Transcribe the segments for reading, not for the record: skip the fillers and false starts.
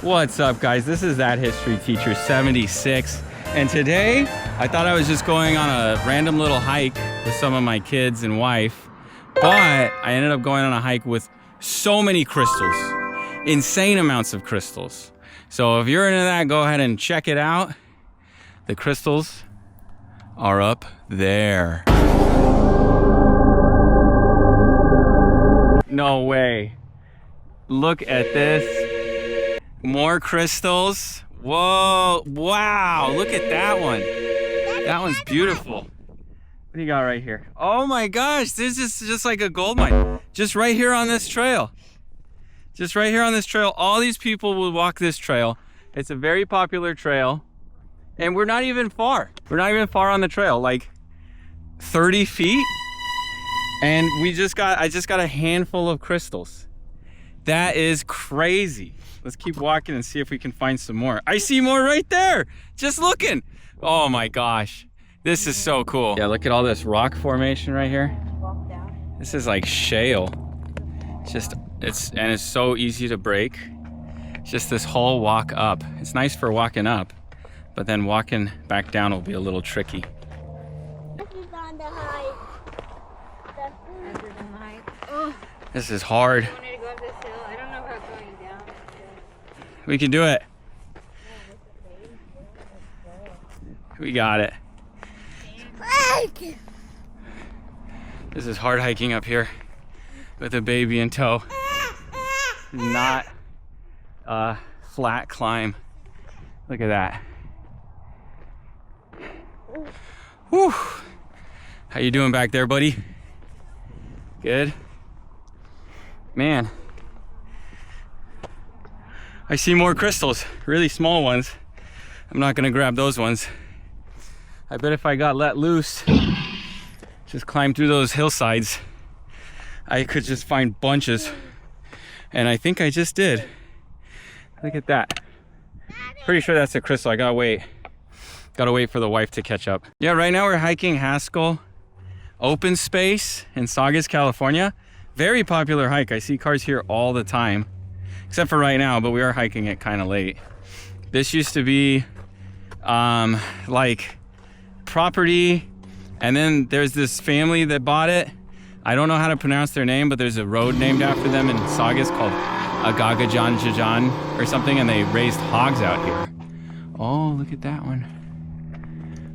What's up, guys? This is That History Teacher 76, and today I thought I was just going on a random little hike with some of my kids and wife, but I ended up going on a hike with so many crystals, insane amounts of crystals. So if you're into that, go ahead and check it out. The crystals are up there. No way. Look at this. More crystals. Whoa, wow, look at that one. That one's beautiful. What do you got right here? Oh my gosh, this is just like a gold mine. Just right here on this trail. Just right here on this trail. All these people will walk this trail. It's a very popular trail. And we're not even far. We're not even far on the trail, like 30 feet. And I just got a handful of crystals. That is crazy. Let's keep walking and see if we can find some more. I see more right there, just looking. Oh my gosh, this is so cool. Yeah, look at all this rock formation right here. This is like shale. It's so easy to break. It's just this whole walk up. It's nice for walking up, but then walking back down will be a little tricky. This is hard. We can do it. We got it. This is hard hiking up here with a baby in tow. Not a flat climb. Look at that. Whew. How you doing back there, buddy? Good? Man. I see more crystals, really small ones. I'm not gonna grab those ones. I bet if I got let loose, just climb through those hillsides, I could just find bunches. And I think I just did. Look at that. Pretty sure that's a crystal. I gotta wait. Gotta wait for the wife to catch up. Yeah, right now we're hiking Haskell Open Space in Saugus, California. Very popular hike. I see cars here all the time. Except for right now, but we are hiking it kind of late. This used to be like property, and then there's this family that bought it. I don't know how to pronounce their name, but there's a road named after them in Saugus called Agagajanjajan or something, and they raised hogs out here. Oh, look at that one.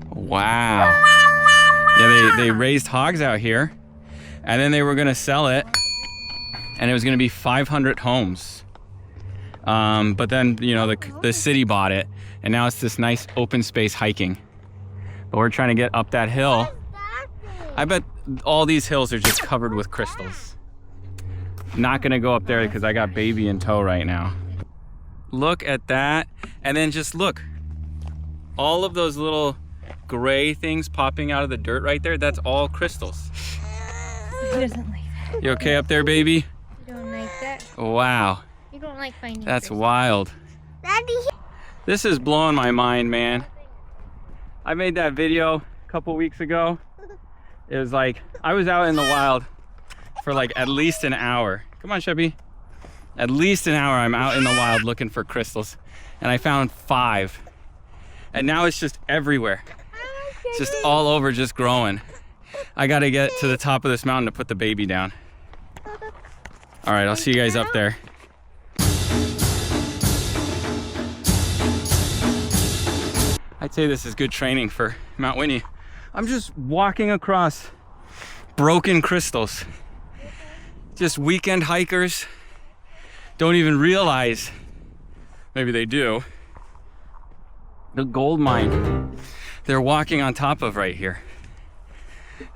Wow. Yeah, they raised hogs out here, and then they were gonna sell it, and it was gonna be 500 homes. But then, you know, the city bought it, and now it's this nice open space hiking. But we're trying to get up that hill. I bet all these hills are just covered with crystals. Not gonna go up there because I got baby in tow right now. Look at that, and then just look. All of those little gray things popping out of the dirt right there, that's all crystals. He doesn't like that. You okay up there, baby? You don't like that? Wow. You don't like finding That's crystals. wild. Daddy. This is blowing my mind, man. I made that video a couple weeks ago. It was like, I was out in the wild for like at least an hour. Come on, Sheppy. At least an hour I'm out in the wild looking for crystals. And I found 5. And now it's just everywhere. It's just all over, just growing. I gotta get to the top of this mountain to put the baby down. All right, I'll see you guys up there. I'd say this is good training for Mount Whitney. I'm just walking across broken crystals. Just weekend hikers don't even realize, maybe they do, the gold mine they're walking on top of right here.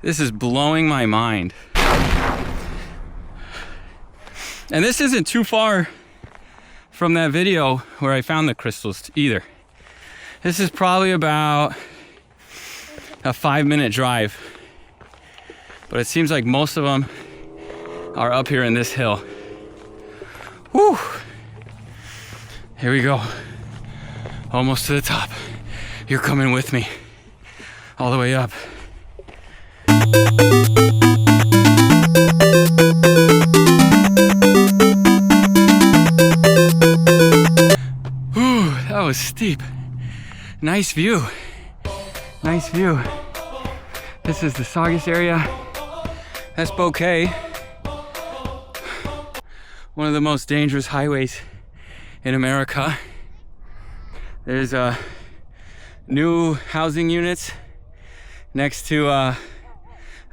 This is blowing my mind. And this isn't too far from that video where I found the crystals either. This is probably about a 5-minute drive, but it seems like most of them are up here in this hill. Whew. Here we go. Almost to the top. You're coming with me all the way up. was steep. Nice view. Nice view. This is the Saugus area. That's Bouquet. One of the most dangerous highways in America. There's new housing units next to a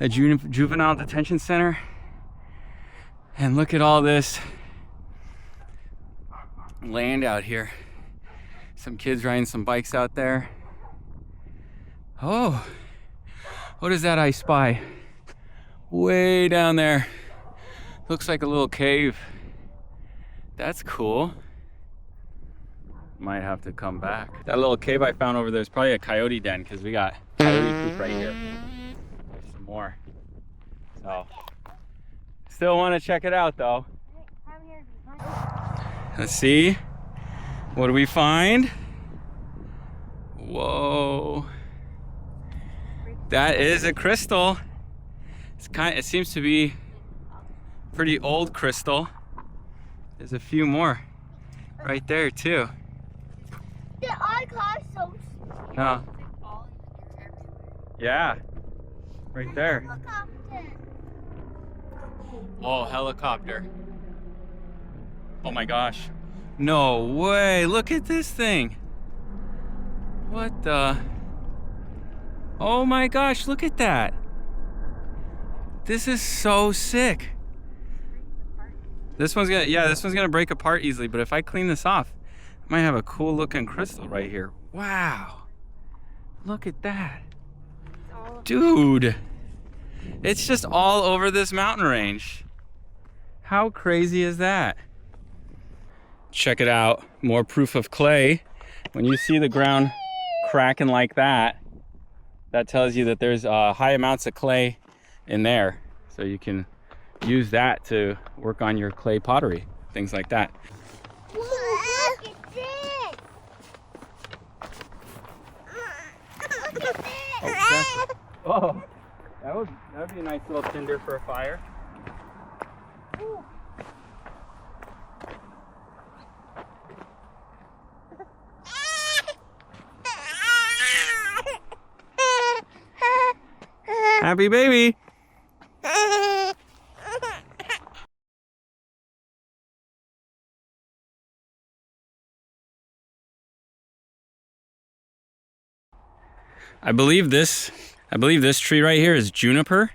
juvenile detention center. And look at all this land out here. Some kids riding some bikes out there. Oh, what is that I spy? Way down there. Looks like a little cave. That's cool. Might have to come back. That little cave I found over there is probably a coyote den because we got coyote poop right here. There's some more. So, still want to check it out though. Let's see. What do we find? Whoa. That is a crystal. It seems to be pretty old crystal. There's a few more right there too. The icon so No. Yeah. Right there. helicopter. Oh, helicopter. Oh my gosh. No way. Look at this thing. What the? Oh my gosh, look at that. This is so sick. This one's gonna break apart easily, but if I clean this off, I might have a cool looking crystal right here. Wow. Look at that. Dude. It's just all over this mountain range. How crazy is that? Check it out. More proof of clay. When you see the ground cracking like that, that tells you that there's high amounts of clay in there. So you can use that to work on your clay pottery, things like that. Look at this. Look at this. Oh, that would be a nice little tinder for a fire. Happy baby. I believe this tree right here is juniper,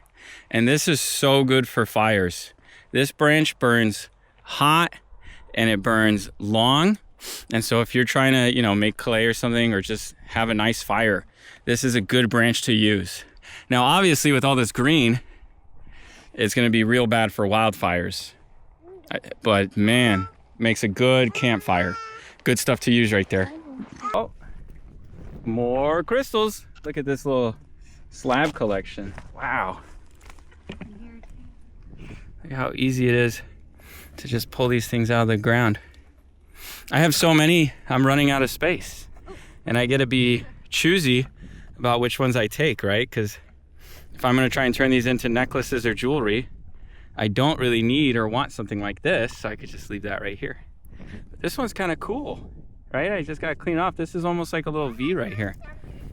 and this is so good for fires. This branch burns hot and it burns long. And so if you're trying to, make clay or something or just have a nice fire, this is a good branch to use. Now, obviously with all this green, it's going to be real bad for wildfires. But man, makes a good campfire. Good stuff to use right there. Oh, more crystals. Look at this little slab collection. Wow. Look how easy it is to just pull these things out of the ground. I have so many, I'm running out of space. And I get to be choosy about which ones I take, right? Because if I'm going to try and turn these into necklaces or jewelry, I don't really need or want something like this, so I could just leave that right here. But this one's kind of cool, right? I just got to clean off. This is almost like a little V right here.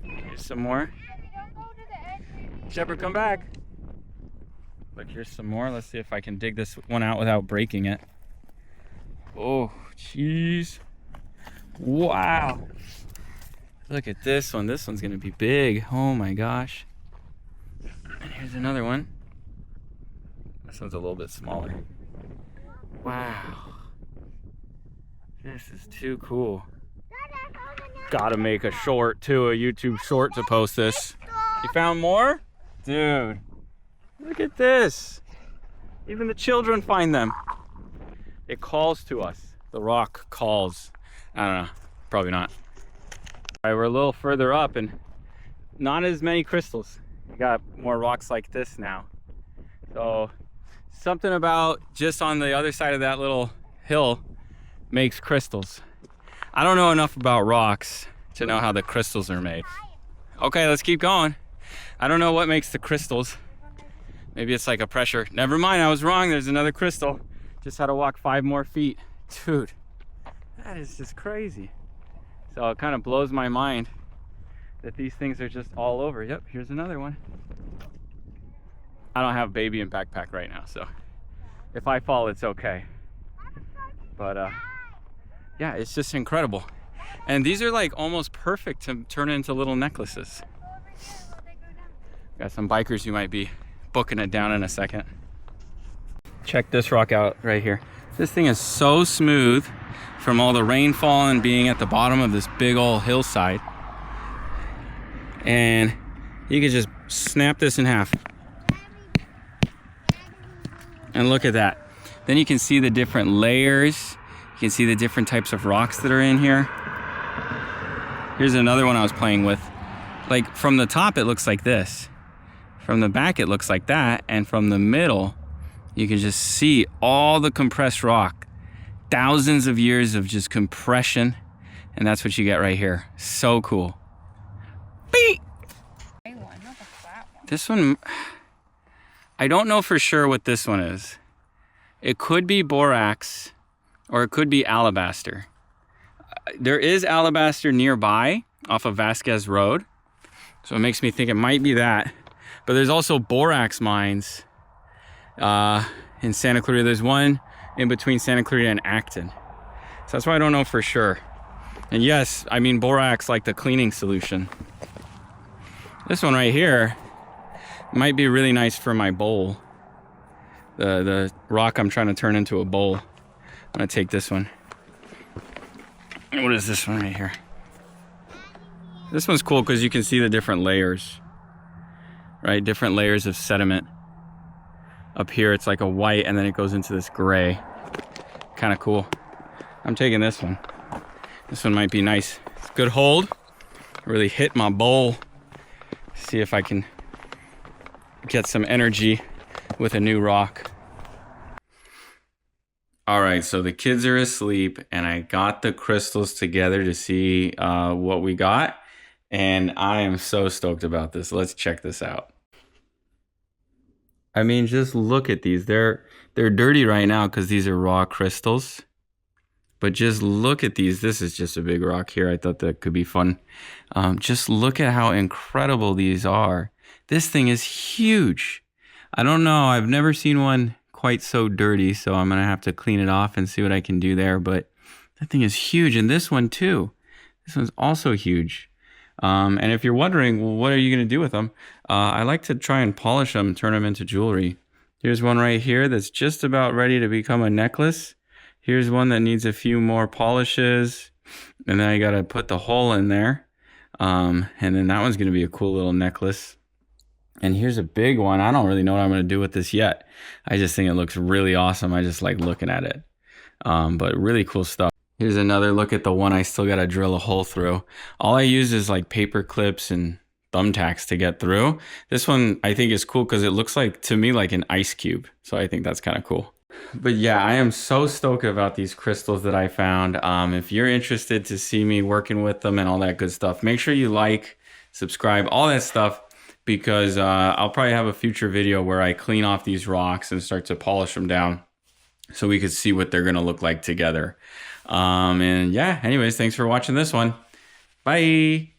Here's some more. Shepard, come back. Look, here's some more. Let's see if I can dig this one out without breaking it. Oh, jeez. Wow. Look at this one. This one's going to be big. Oh my gosh. And here's another one. This one's a little bit smaller. Wow. This is too cool. Gotta make a short too, a YouTube short to post this. You found more? Dude, look at this. Even the children find them. It calls to us. The rock calls. I don't know, probably not. All right, we're a little further up and not as many crystals. We got more rocks like this now. So something about just on the other side of that little hill makes crystals. I don't know enough about rocks to know how the crystals are made. Okay, let's keep going. I don't know what makes the crystals. Maybe it's like a pressure. Never mind, I was wrong. There's another crystal. Just had to walk 5 more feet. Dude, that is just crazy. So it kind of blows my mind that these things are just all over. Yep, here's another one. I don't have baby in backpack right now, so if I fall, it's okay. But yeah, it's just incredible. And these are like almost perfect to turn into little necklaces. Got some bikers who might be booking it down in a second. Check this rock out right here. This thing is so smooth from all the rainfall and being at the bottom of this big old hillside. And you can just snap this in half. And look at that. Then you can see the different layers. You can see the different types of rocks that are in here. Here's another one I was playing with. Like from the top, it looks like this. From the back, it looks like that. And from the middle, you can just see all the compressed rock. Thousands of years of just compression. And that's what you get right here. So cool. Beep! This one, I don't know for sure what this one is. It could be borax or it could be alabaster. There is alabaster nearby off of Vasquez Road. So it makes me think it might be that. But there's also borax mines in Santa Clarita. There's one in between Santa Clarita and Acton. So that's why I don't know for sure. And yes, I mean borax like the cleaning solution. This one right here might be really nice for my bowl. The rock I'm trying to turn into a bowl. I'm gonna take this one. What is this one right here? This one's cool because you can see the different layers, right? Different layers of sediment. Up here it's like a white and then it goes into this gray. Kind of cool. I'm taking this one. This one might be nice. It's a good hold. Really hit my bowl. See if I can get some energy with a new rock. All right, so the kids are asleep and I got the crystals together to see what we got. And I am so stoked about this. Let's check this out. I mean, just look at these. They're dirty right now because these are raw crystals. But just look at these. This is just a big rock here. I thought that could be fun. Just look at how incredible these are. This thing is huge. I don't know. I've never seen one quite so dirty, so I'm going to have to clean it off and see what I can do there. But that thing is huge. And this one too. This one's also huge. And if you're wondering, well, what are you going to do with them? I like to try and polish them, turn them into jewelry. Here's one right here that's just about ready to become a necklace. Here's one that needs a few more polishes. And then I got to put the hole in there. And then that one's going to be a cool little necklace. And here's a big one. I don't really know what I'm going to do with this yet. I just think it looks really awesome. I just like looking at it. But really cool stuff. Here's another look at the one I still got to drill a hole through. All I use is like paper clips and thumbtacks to get through. This one I think is cool because it looks like, to me, like an ice cube. So I think that's kind of cool. But yeah, I am so stoked about these crystals that I found. If you're interested to see me working with them and all that good stuff, make sure you like, subscribe, all that stuff, because I'll probably have a future video where I clean off these rocks and start to polish them down so we could see what they're going to look like together. And yeah, anyways, thanks for watching this one. Bye.